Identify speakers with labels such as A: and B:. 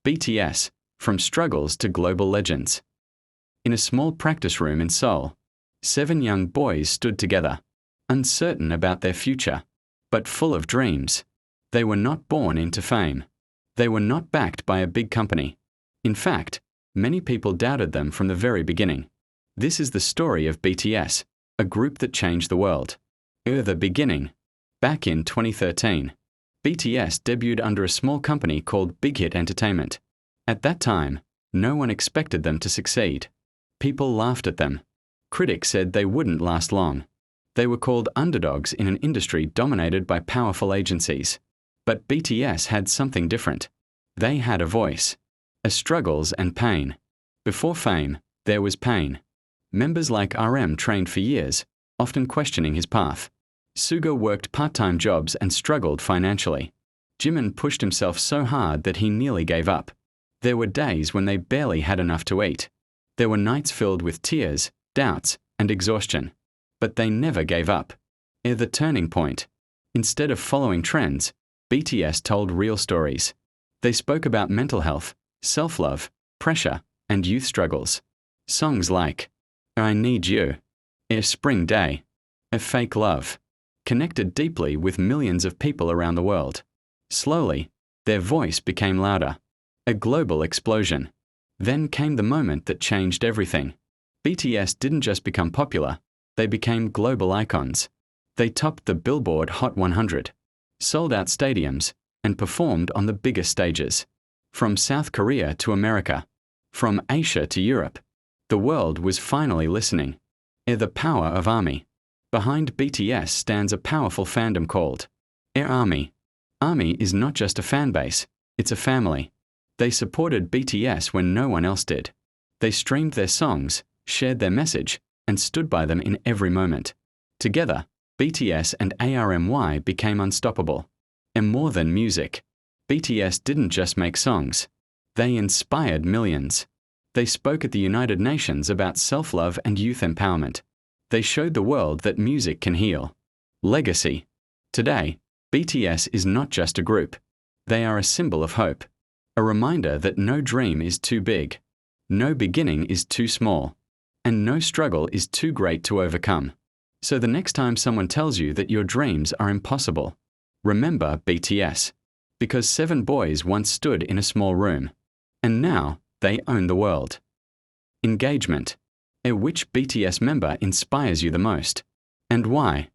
A: BTS, from struggles to global legends. In a small practice room in Seoul, 7 young boys stood together, uncertain about their future, but full of dreams. They were not born into fame. They were not backed by a big company. In fact, many people doubted them from the very beginning. This is the story of BTS, a group that changed the world. The beginning. Back in 2013, BTS debuted under a small company called Big Hit Entertainment. At that time, no one expected them to succeed. People laughed at them. Critics said they wouldn't last long. They were called underdogs in an industry dominated by powerful agencies. But BTS had something different. They had a voice, a struggles and pain. Before fame, there was pain. Members like RM trained for years, often questioning his path. Suga worked part-time jobs and struggled financially. Jimin pushed himself so hard that he nearly gave up. There were days when they barely had enough to eat. There were nights filled with tears, doubts, and exhaustion. But they never gave up. The turning point. Instead of following trends, BTS told real stories. They spoke about mental health, self-love, pressure, and youth struggles. Songs like I Need You, A Spring Day, A Fake Love, connected deeply with millions of people around the world. Slowly, their voice became louder. A global explosion. Then came the moment that changed everything. BTS didn't just become popular, they became global icons. They topped the Billboard Hot 100, sold out stadiums, and performed on the biggest stages. From South Korea to America, from Asia to Europe, the world was finally listening. The power of ARMY. Behind BTS stands a powerful fandom called ARMY. ARMY is not just a fan base, it's a family. They supported BTS when no one else did. They streamed their songs, shared their message, and stood by them in every moment. Together, BTS and ARMY became unstoppable. And more than music, BTS didn't just make songs. They inspired millions. They spoke at the United Nations about self-love and youth empowerment. They showed the world that music can heal. Legacy. Today, BTS is not just a group. They are a symbol of hope. A reminder that no dream is too big, no beginning is too small, and no struggle is too great to overcome. So the next time someone tells you that your dreams are impossible, remember BTS. Because 7 boys once stood in a small room, and now they own the world. Engagement. Which BTS member inspires you the most? And why?